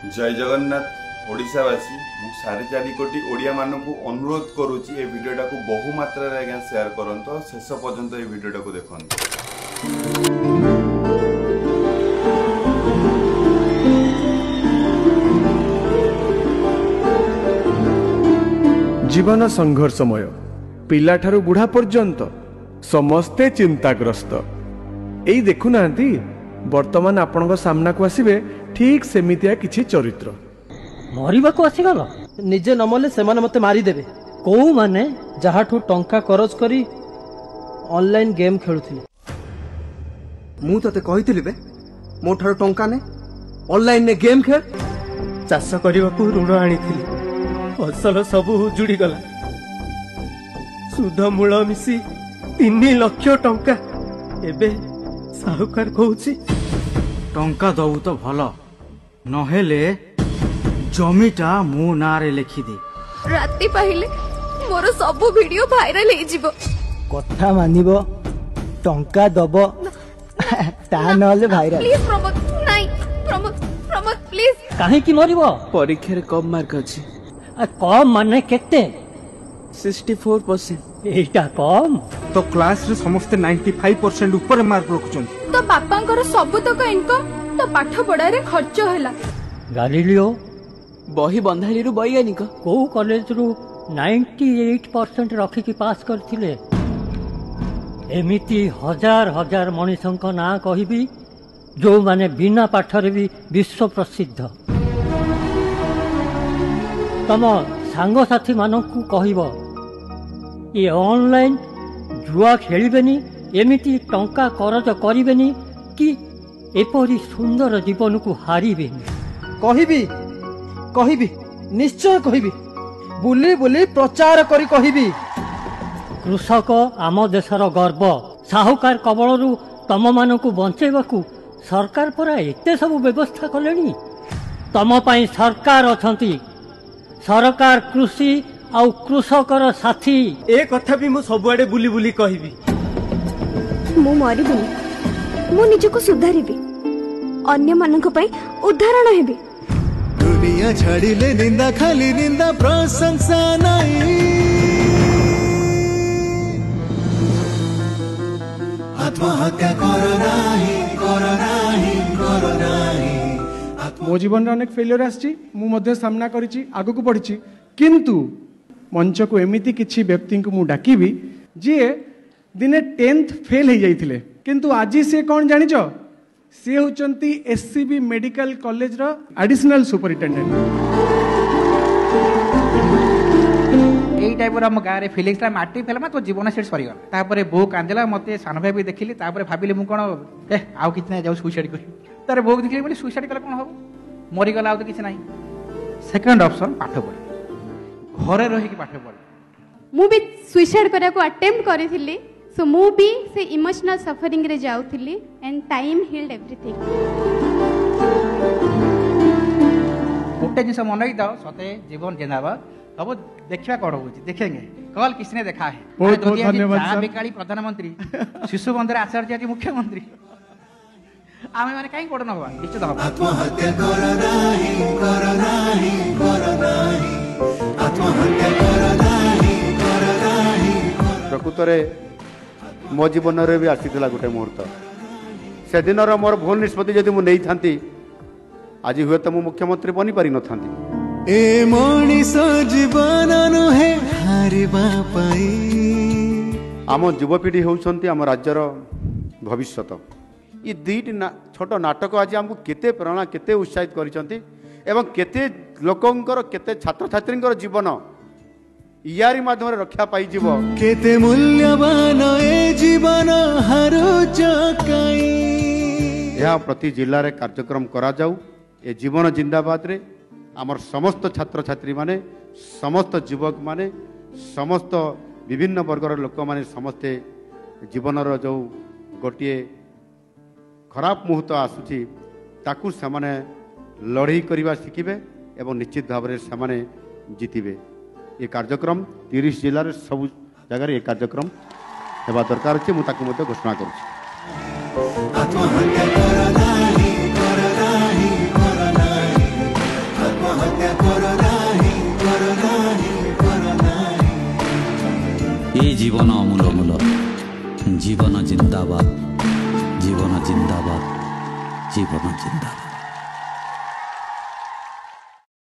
जय जगन्नाथ ओडिशावासी मु 4.5 कोटी ओडिया मानकु अनुरोध करूची ए वीडियोटा को बहु मात्रा रे आज्ञा शेयर करंतो शेष पर्यंत ए वीडियोटा को देखंतो। जीवन संघर्षमय पिला ठारू बुढ़ा पर्यंत समस्ते चिंताग्रस्त। एई देखुना वर्तमान आपण सामना को आसीबे ठीक सेमितिया किछि चरित्र मरिबा को आसीगल निजे नमले सेमाने मते मारी देबे को माने जहाठू टंका खरच करी ऑनलाइन गेम खेलुथिले। मु तते कहितली बे मो ठारो टंका ने ऑनलाइन ने गेम खेल चाष करबा को ऋण आनीथिली फसल सब उजुड़ी गला सुध मूल मिसी 3 लाख टंका एबे साहुकार कहूची टंका दबु तो भल नहेले जमीटा मो नारे लिखि दे राति पाहिले मोर सब वीडियो वायरल हे जिवो कथा मानिबो टंका दबो ता नले वायरल प्लीज प्रमोद नाही प्रमोद प्रमोद प्लीज काहे की मरिबो परीक्षा रे कम मार्क अछि आ कम माने केते 64% एटा कम तो क्लास रे समस्त 95% ऊपर मार्क रखुचन तो बापांकर सब तक इनकम तो पाठ पढ़ा रे खर्च होला। गालिलियो बही बंधाली रु वैज्ञानिक को कॉलेज रु 98% रखी की पास करथिले एमिति हजार हजार मनीषंक ना कहिबी जो माने बिना पाठरे भी विश्व प्रसिद्ध तम सांग साथी मानकु कहिबो ये ऑनलाइन जुआ खेलिबेनी एमिति टंका करज करिबेनी कि एपरी सुंदर जीवन को हारिबेनी। कहिबी कहिबी निश्चय कहिबी बुली बुली प्रचार करी कहिबी। कृषक आम देशर गर्व साहुकार कबलरू तम मानकु बंचेबाकू सरकार परा एते सब व्यवस्था कलेनी तम पई सरकार अछंती सरकार कृषि आउ कृषकर साथी ए कथा भी मु सबुआडे बुली बुली कहिबी। मु मरिबिनी मु निजको सुधारिबी अन्य मानक पई उदाहरण हेबी। दुनिया छाड़िले निंदा खाली निंदा प्रशंसा नहीं आत्महत्या करो नाही करो नाही करो नाही। मो जीवन अनेक फेलियर आछि मु मध्य सामना करिछि आगु को पढिछि किंतु मंच को एमिति किछि व्यक्ति को मु डाकिबी जे दिने 10th फेल हो जाइथिले किंतु आज से कौन जानिଛ से होचंती एससीबी मेडिकल कॉलेज रो एडिशनल सुपरिटेंडेंट। एई टाइप रो हम गाँ रे फिलिंग्स ला माटी फेलमा तो जीवन सेट सरी गला तापर बो कांदेला मते सान भाई भी देखिली तापर भाबिले मु कोन ए आउ किछ नै जाऊ सुसाइड करी तारे भोग देखिली बोली सुसाइड कला कोन हो मरि गला आउ तो किछ नै। सेकंड ऑप्शन पाठ पढ़ घरे रही की पाठ पढ़ मु भी सुसाइड करिया को अटेम्प्ट करिथिली सो मु भी से इमोशनल सफरिंग रे जाउथिली एंड टाइम हील्ड एवरीथिंग। गोटे जिस मन दाओ सते जीवन जेनाबा अब देखिया कौन होची देखेंगे कल किसने देखा है बहुत बहुत धन्यवाद बेकाली प्रधानमंत्री शिशु बंदर आचार्य जी मुख्यमंत्री आमे माने काई कोड नबा निश्चित हबा। आत्महत्या करो नाही करो नाही करो नाही आत्महत्या करो नाही करो नाही। प्रकृत रे मो जीवन रे भी आसीथिला गोटे मुहूर्त से दिन रो मोर भूल निष्पत्ति जदि मु नै थांती आज हुए तो मु मुख्यमंत्री बनी पारि न थांती। ए मनीष जीवन नुहे हारिबा पाई आम युवपीढ़ी होउछंती आम राज्यर भविष्यत ये दुईटी छोट नाटक आज आमको केते प्रेरणा केते उत्साहित करिसंती एवं केते लोकंकर केते छात्र छात्रींकर जीवन यारी माध्यम रक्षा पाई जीव केते मूल्यवान ए जीवन हारुच काई। यह प्रति जिल्ला रे कार्यक्रम करा जाऊ ए जीवन जिंदाबाद रे आमर समस्त छात्र छात्री माने समस्त युवक माने समस्त विभिन्न वर्गर लोक माने समस्ते जीवनर जो गोटे खराब मुहूर्त आसुची ताकू सेमाने लड़ाई करवा शिखिबे एवं निश्चित भाव में सेमाने जीतिबे। ये कार्यक्रम 30 जिले में सब जगह ये कार्यक्रम हेबा दरकार अछि मु ताकू मते घोषणा करूछि। এই জীবন অমূল অমূল জীবন জিন্দাবাদ জীবন জিন্দাবাদ জীবন জিন্দাবাদ।